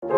Hi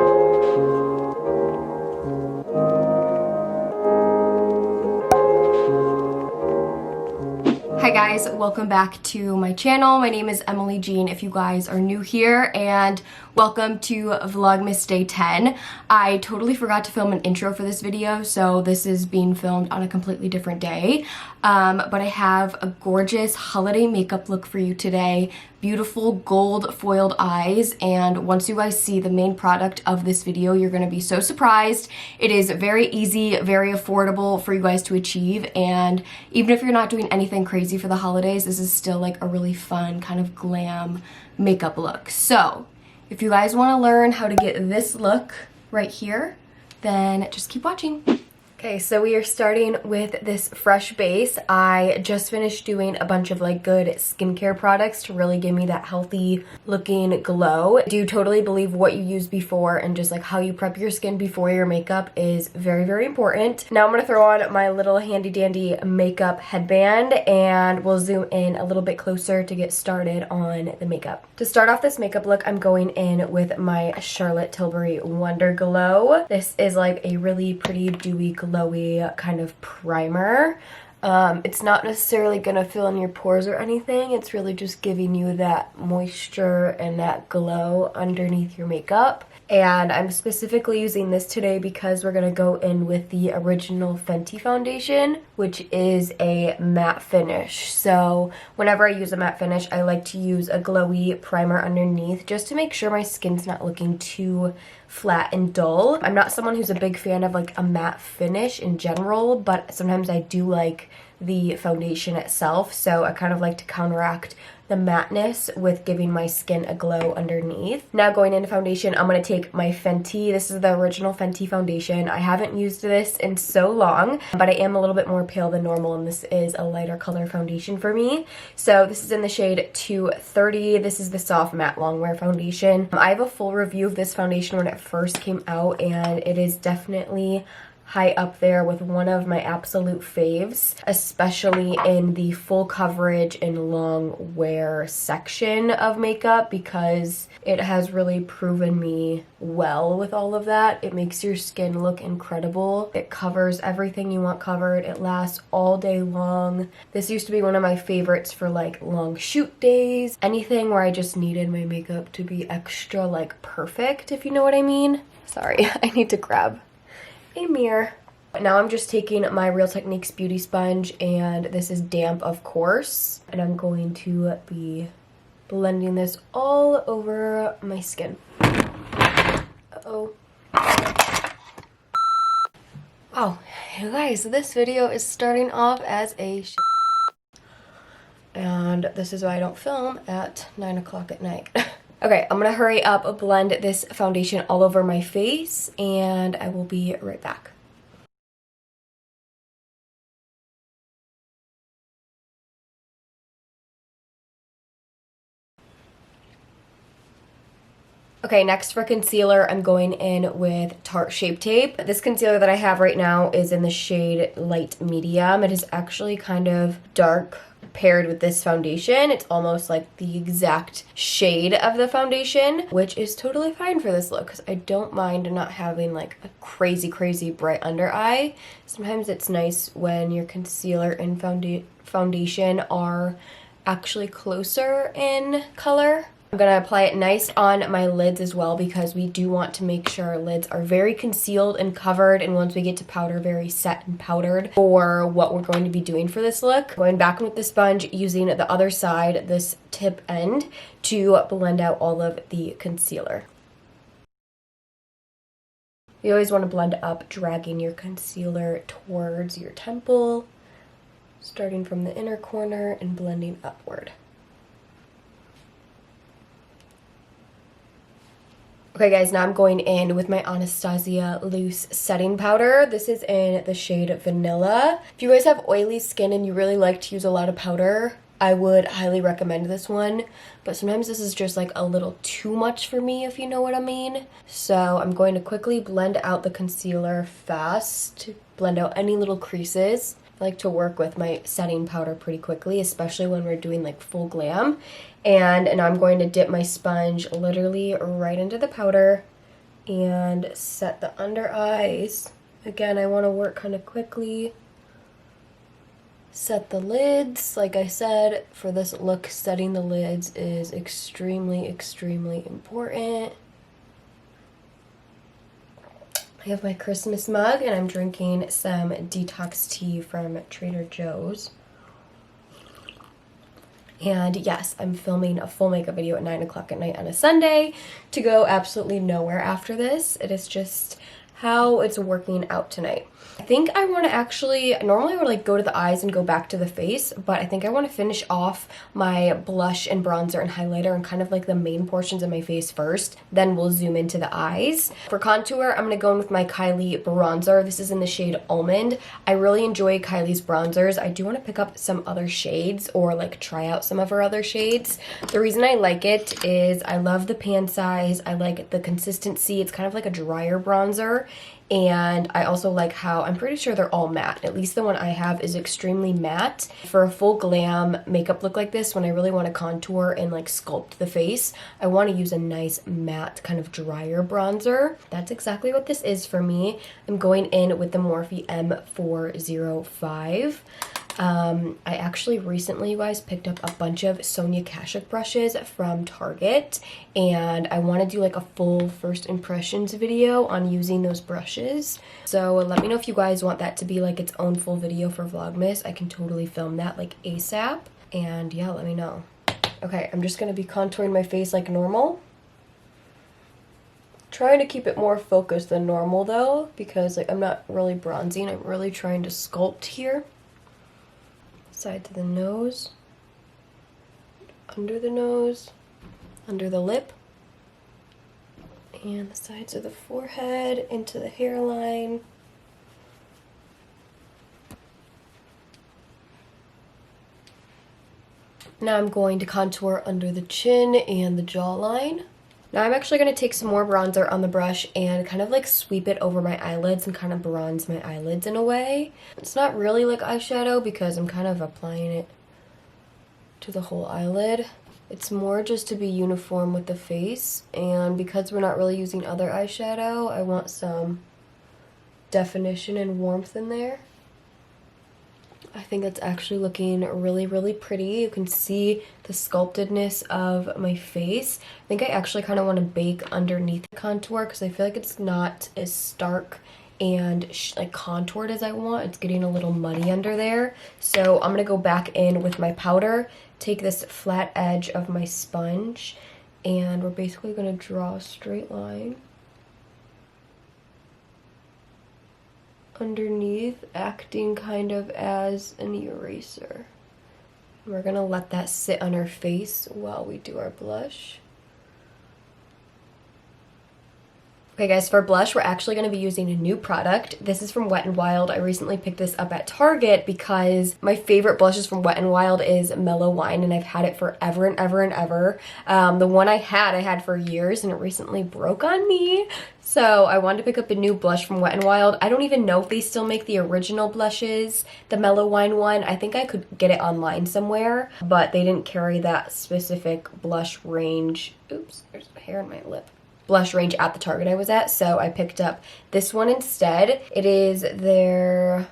guys, welcome back to my channel. My name is Emily Jean if you guys are new here, and welcome to Vlogmas Day 10. I totally forgot to film an intro for this video, so this is being filmed on a completely different day. But I have a gorgeous holiday makeup look for you today. Beautiful gold foiled eyes, and once you guys see the main product of this video, you're going to be so surprised. It is very easy, very affordable for you guys to achieve, and even if you're not doing anything crazy for the holidays, this is still like a really fun kind of glam makeup look. So if you guys want to learn how to get this look right here, then just keep watching. Okay, so we are starting with this fresh base. I just finished doing a bunch of like good skincare products to really give me that healthy looking glow. I do totally believe what you use before and just like how you prep your skin before your makeup is very, very important. Now I'm gonna throw on my little handy dandy makeup headband and we'll zoom in a little bit closer to get started on the makeup. To start off this makeup look, I'm going in with my Charlotte Tilbury Wonder Glow. This is like a really pretty dewy glowy kind of primer. It's not necessarily gonna fill in your pores or anything. It's really just giving you that moisture and that glow underneath your makeup. And I'm specifically using this today because we're gonna go in with the original Fenty foundation, which is a matte finish. So whenever I use a matte finish, I like to use a glowy primer underneath just to make sure my skin's not looking too flat and dull. I'm not someone who's a big fan of like a matte finish in general, but sometimes I do like the foundation itself, so I kind of like to counteract the matteness with giving my skin a glow underneath. Now going into foundation, I'm going to take my Fenty. This is the original Fenty foundation. I haven't used this in so long, but I am a little bit more pale than normal, and this is a lighter color foundation for me. So this is in the shade 230. This is the soft matte longwear foundation. I have a full review of this foundation when it first came out, and it is definitely high up there with one of my absolute faves, especially in the full coverage and long wear section of makeup, because it has really proven me well with all of that. It makes your skin look incredible. It covers everything you want covered. It lasts all day long. This used to be one of my favorites for like long shoot days, anything where I just needed my makeup to be extra like perfect, if you know what I mean. Sorry, I need to grab a mirror. Now I'm just taking my Real Techniques beauty sponge, and this is damp of course, and I'm going to be blending this all over my skin. Uh-oh. Oh, you guys, this video is starting off as a and this is why I don't film at 9 o'clock at night. Okay, I'm gonna hurry up, blend this foundation all over my face, and I will be right back. Okay, next for concealer, I'm going in with Tarte Shape Tape. This concealer that I have right now is in the shade Light Medium. It is actually kind of dark paired with this foundation. It's almost like the exact shade of the foundation, which is totally fine for this look because I don't mind not having like a crazy, crazy bright under eye. Sometimes it's nice when your concealer and foundation are actually closer in color. I'm going to apply it nice on my lids as well, because we do want to make sure our lids are very concealed and covered, and once we get to powder, very set and powdered for what we're going to be doing for this look. Going back with the sponge, using the other side, this tip end, to blend out all of the concealer. You always want to blend up, dragging your concealer towards your temple, starting from the inner corner and blending upward. Okay guys, now I'm going in with my Anastasia Loose Setting Powder. This is in the shade Vanilla. If you guys have oily skin and you really like to use a lot of powder, I would highly recommend this one. But sometimes this is just like a little too much for me, if you know what I mean. So I'm going to quickly blend out the concealer fast to blend out any little creases. I like to work with my setting powder pretty quickly, especially when we're doing like full glam. And now I'm going to dip my sponge literally right into the powder and set the under eyes. Again, I want to work kind of quickly. Set the lids. Like I said, for this look, setting the lids is extremely, extremely important. I have my Christmas mug and I'm drinking some detox tea from Trader Joe's. And yes, I'm filming a full makeup video at 9 o'clock at night on a Sunday to go absolutely nowhere after this. It is just how it's working out tonight. I think I want to actually, normally I would like go to the eyes and go back to the face, but I think I want to finish off my blush and bronzer and highlighter and kind of like the main portions of my face first. Then we'll zoom into the eyes. For contour, I'm going to go in with my Kylie bronzer. This is in the shade Almond. I really enjoy Kylie's bronzers. I do want to pick up some other shades or like try out some of her other shades. The reason I like it is I love the pan size. I like the consistency. It's kind of like a drier bronzer. And I also like how, I'm pretty sure they're all matte. At least the one I have is extremely matte. For a full glam makeup look like this, when I really want to contour and like sculpt the face, I want to use a nice matte kind of drier bronzer. That's exactly what this is for me. I'm going in with the Morphe M405. I actually recently, you guys, picked up a bunch of Sonia Kashuk brushes from Target, and I want to do like a full first impressions video on using those brushes. So let me know if you guys want that to be like its own full video for Vlogmas. I can totally film that like ASAP, and yeah, let me know. Okay, I'm just going to be contouring my face like normal. Trying to keep it more focused than normal though, because like I'm not really bronzing, I'm really trying to sculpt here. Side to the nose, under the nose, under the lip, and the sides of the forehead, into the hairline. Now I'm going to contour under the chin and the jawline. Now I'm actually going to take some more bronzer on the brush and kind of like sweep it over my eyelids and kind of bronze my eyelids in a way. It's not really like eyeshadow because I'm kind of applying it to the whole eyelid. It's more just to be uniform with the face, and because we're not really using other eyeshadow, I want some definition and warmth in there. I think it's actually looking really, really pretty. You can see the sculptedness of my face. I think I actually kind of want to bake underneath the contour because I feel like it's not as stark and like contoured as I want. It's getting a little muddy under there. So I'm going to go back in with my powder, take this flat edge of my sponge, and we're basically going to draw a straight line underneath, acting kind of as an eraser. We're gonna let that sit on our face while we do our blush. Okay guys, for blush, we're actually going to be using a new product. This is from Wet n Wild. I recently picked this up at Target because my favorite blushes from Wet n Wild is Mellow Wine, and I've had it forever and ever and ever. The one I had for years, and it recently broke on me. So I wanted to pick up a new blush from Wet n Wild. I don't even know if they still make the original blushes, the Mellow Wine one. I think I could get it online somewhere, but they didn't carry that specific blush range. Oops, there's hair in my lip. Blush range at the Target I was at, so I picked up this one instead. It is their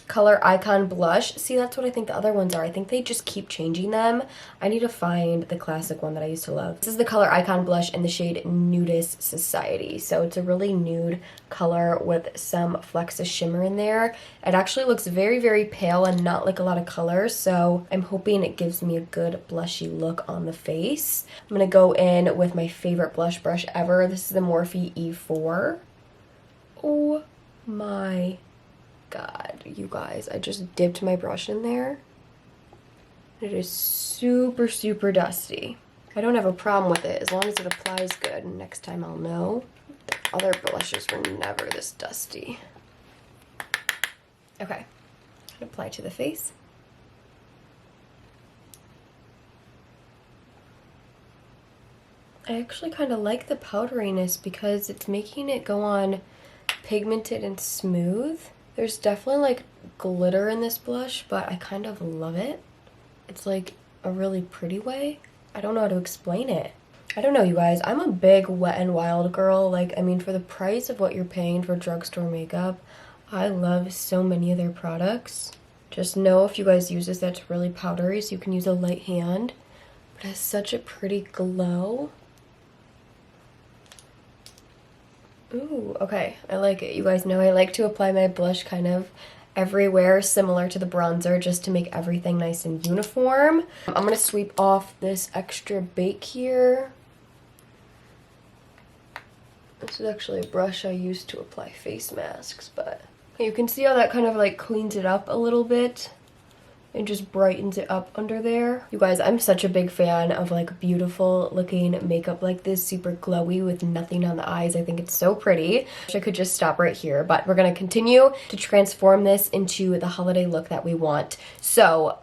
Color Icon blush. See, that's what I think the other ones are. I think they just keep changing them. I need to find the classic one that I used to love. This is the Color Icon blush in the shade Nudist Society. So it's a really nude color with some Flexus shimmer in there. It actually looks very, very pale and not like a lot of color, so I'm hoping it gives me a good blushy look on the face. I'm going to go in with my favorite blush brush ever. This is the Morphe E4. Oh my God, you guys, I just dipped my brush in there. It is super, super dusty. I don't have a problem with it as long as it applies good. Next time I'll know. The other blushes were never this dusty. Okay, apply to the face. I actually kind of like the powderiness because it's making it go on pigmented and smooth. There's definitely like glitter in this blush, but I kind of love it. It's like a really pretty way. I don't know how to explain it. I don't know, you guys. I'm a big Wet n Wild girl. Like, I mean, for the price of what you're paying for drugstore makeup, I love so many of their products. Just know if you guys use this, that's really powdery, so you can use a light hand. But it has such a pretty glow. Ooh, okay. I like it. You guys know I like to apply my blush kind of everywhere, similar to the bronzer, just to make everything nice and uniform. I'm going to sweep off this extra bake here. This is actually a brush I use to apply face masks, but you can see how that kind of like cleans it up a little bit and just brightens it up under there. You guys, I'm such a big fan of like beautiful looking makeup like this, super glowy with nothing on the eyes. I think it's so pretty. I could just stop right here, but we're gonna continue to transform this into the holiday look that we want. So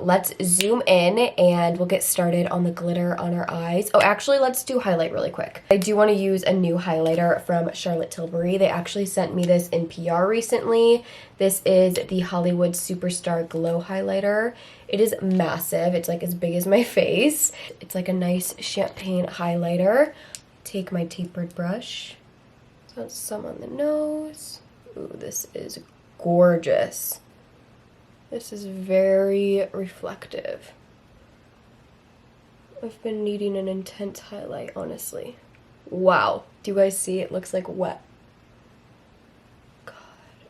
let's zoom in and we'll get started on the glitter on our eyes. Oh, actually, let's do highlight really quick. I do want to use a new highlighter from Charlotte Tilbury. They actually sent me this in PR recently. This is the Hollywood Superstar Glow Highlighter. It is massive. It's like as big as my face. It's like a nice champagne highlighter. Take my tapered brush. So some on the nose. Ooh, this is gorgeous. This is very reflective. I've been needing an intense highlight, honestly. Wow. Do you guys see? It looks like wet.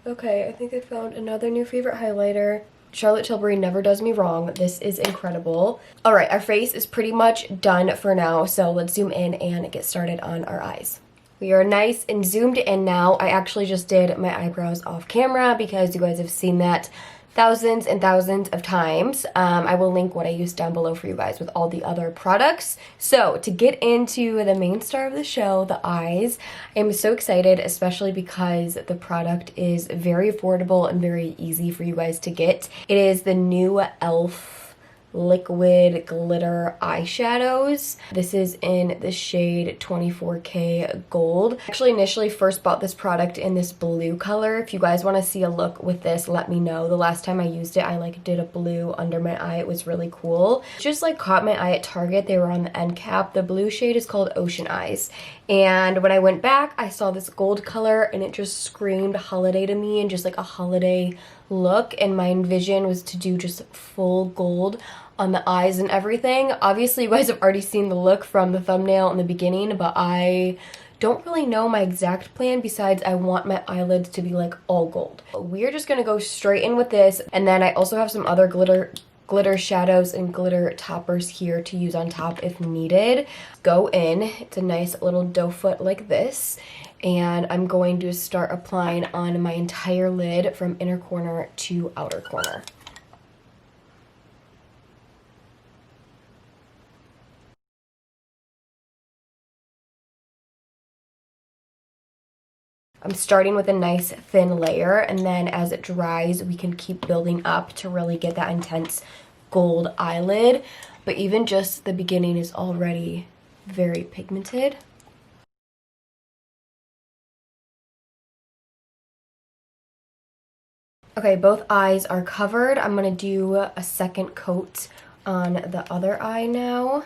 Okay, I think I found another new favorite highlighter. Charlotte Tilbury never does me wrong. This is incredible. All right, our face is pretty much done for now, so let's zoom in and get started on our eyes. We are nice and zoomed in now. I actually just did my eyebrows off camera because you guys have seen that thousands and thousands of times. I will link what I used down below for you guys with all the other products. So to get into the main star of the show, the eyes, I'm so excited, especially because the product is very affordable and very easy for you guys to get. It is the new e.l.f. liquid glitter eyeshadows. This is in the shade 24K Gold. I actually initially first bought this product in this blue color. If you guys want to see a look with this, let me know. The last time I used it, I like did a blue under my eye. It was really cool. It just like caught my eye at Target. They were on the end cap. The blue shade is called Ocean Eyes. And when I went back, I saw this gold color and it just screamed holiday to me and just like a holiday look. And my vision was to do just full gold on the eyes and everything. Obviously, you guys have already seen the look from the thumbnail in the beginning, but I don't really know my exact plan besides I want my eyelids to be like all gold. We're just gonna go straight in with this, and then I also have some other glitter shadows and glitter toppers here to use on top if needed. Go in. It's a nice little doe foot like this, and I'm going to start applying on my entire lid from inner corner to outer corner. I'm starting with a nice thin layer, and then as it dries, we can keep building up to really get that intense gold eyelid. But even just the beginning is already very pigmented. Okay, both eyes are covered. I'm gonna do a second coat on the other eye now.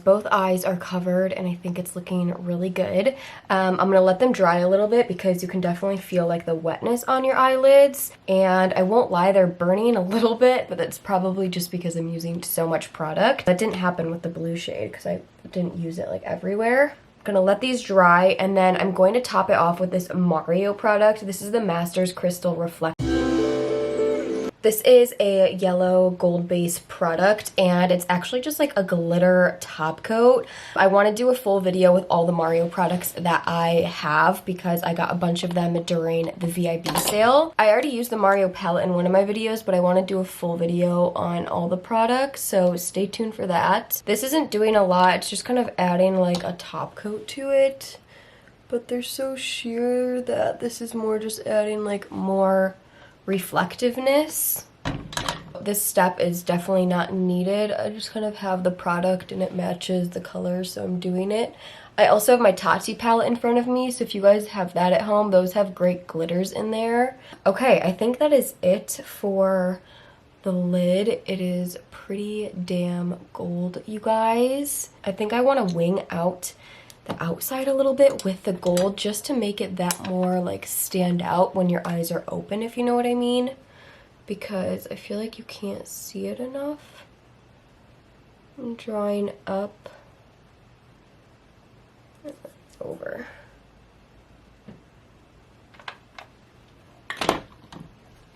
Both eyes are covered and I think it's looking really good. I'm gonna let them dry a little bit because you can definitely feel like the wetness on your eyelids, and I won't lie, they're burning a little bit, but that's probably just because I'm using so much product. That didn't happen with the blue shade because I didn't use it like everywhere. I'm gonna let these dry, and then I'm going to top it off with this Mario product. This is the Masters Crystal Reflect. This is a yellow gold base product, and it's actually just like a glitter top coat. I want to do a full video with all the Mario products that I have because I got a bunch of them during the VIB sale. I already used the Mario palette in one of my videos, but I want to do a full video on all the products, so stay tuned for that. This isn't doing a lot, it's just kind of adding like a top coat to it, but they're so sheer that this is more just adding like more reflectiveness. This step is definitely not needed. I just kind of have the product and it matches the color, so I'm doing it. I also have my Tati palette in front of me, so if you guys have that at home, those have great glitters in there. Okay, I think that is it for the lid. It is pretty damn gold, you guys. I think I want to wing out the outside a little bit with the gold just to make it that more like stand out when your eyes are open, if you know what I mean, because I feel like you can't see it enough. I'm drawing up over.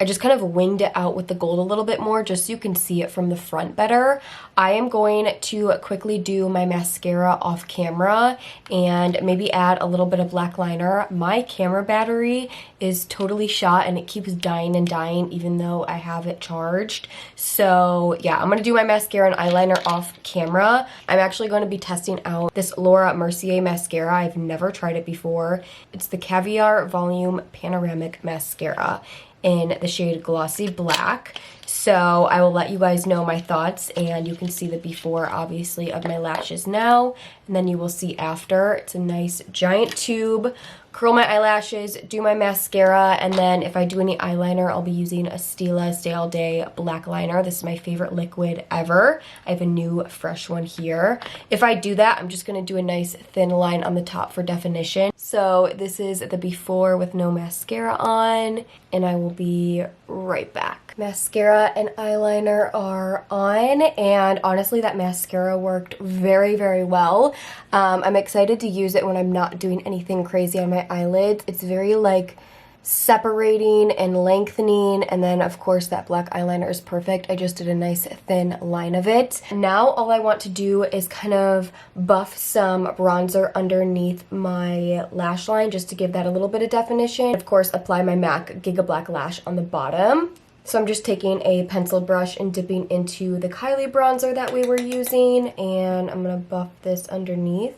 I just kind of winged it out with the gold a little bit more just so you can see it from the front better. I am going to quickly do my mascara off camera and maybe add a little bit of black liner. My camera battery is totally shot and it keeps dying and dying even though I have it charged. So yeah, I'm going to do my mascara and eyeliner off camera. I'm actually going to be testing out this Laura Mercier mascara. I've never tried it before. It's the Caviar Volume Panoramic Mascara in the shade Glossy Black. So I will let you guys know my thoughts, and you can see the before obviously of my lashes now, and then you will see after. It's a nice giant tube. Curl my eyelashes, do my mascara, and then if I do any eyeliner, I'll be using a Stila Stay All Day black liner. This is my favorite liquid ever. I have a new fresh one here. If I do that, I'm just going to do a nice thin line on the top for definition. So this is the before with no mascara on, and I will be right back. Mascara and eyeliner are on, and honestly that mascara worked very, very well. I'm excited to use it when I'm not doing anything crazy on my eyelids. It's very like separating and lengthening, and then of course that black eyeliner is perfect. I just did a nice thin line of it. Now all I want to do is kind of buff some bronzer underneath my lash line just to give that a little bit of definition. Of course, apply my MAC Giga Black Lash on the bottom. So I'm just taking a pencil brush and dipping into the Kylie bronzer that we were using, and I'm going to buff this underneath.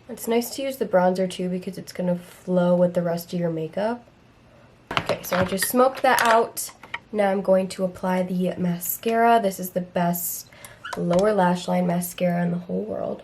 It's nice to use the bronzer too because it's going to flow with the rest of your makeup. Okay, so I just smoked that out. Now I'm going to apply the mascara. This is the best lower lash line mascara in the whole world.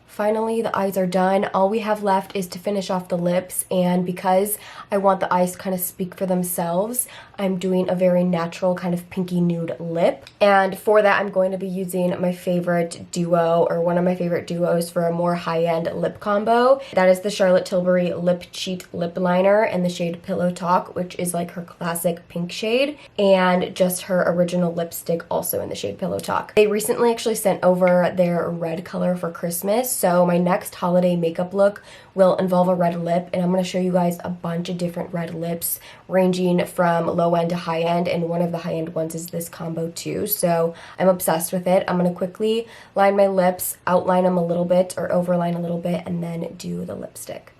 Finally, the eyes are done. All we have left is to finish off the lips, and because I want the eyes to kind of speak for themselves, I'm doing a very natural kind of pinky nude lip. And for that, I'm going to be using my favorite duo, or one of my favorite duos for a more high-end lip combo. That is the Charlotte Tilbury Lip Cheat Lip Liner in the shade Pillow Talk, which is like her classic pink shade, and just her original lipstick also in the shade Pillow Talk. They recently actually sent over their red color for Christmas, so my next holiday makeup look will involve a red lip, and I'm going to show you guys a bunch of different red lips ranging from low end to high end, and one of the high end ones is this combo too, so I'm obsessed with it. I'm going to quickly line my lips, outline them a little bit or overline a little bit, and then do the lipstick.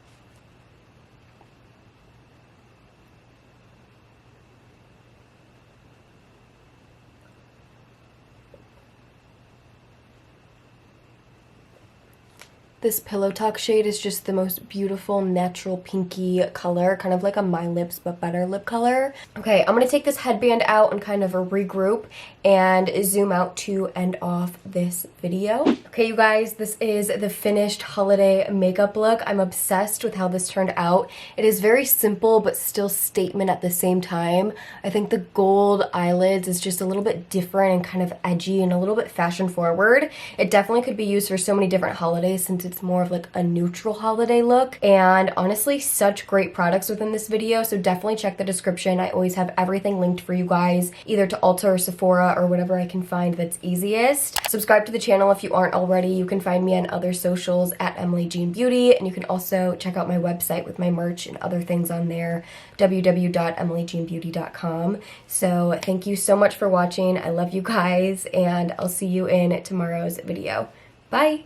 This Pillow Talk shade is just the most beautiful natural pinky color, kind of like a My Lips but better lip color. Okay, I'm going to take this headband out and kind of regroup and zoom out to end off this video. Okay, you guys, this is the finished holiday makeup look. I'm obsessed with how this turned out. It is very simple but still statement at the same time. I think the gold eyelids is just a little bit different and kind of edgy and a little bit fashion forward. It definitely could be used for so many different holidays since it's more of like a neutral holiday look, and honestly such great products within this video, so definitely check the description. I always have everything linked for you guys, either to Ulta or Sephora or whatever I can find that's easiest. Subscribe to the channel if you aren't already. You can find me on other socials at Emily Jean Beauty, and you can also check out my website with my merch and other things on there, www.emilyjeanbeauty.com. So thank you so much for watching. I love you guys, and I'll see you in tomorrow's video. Bye!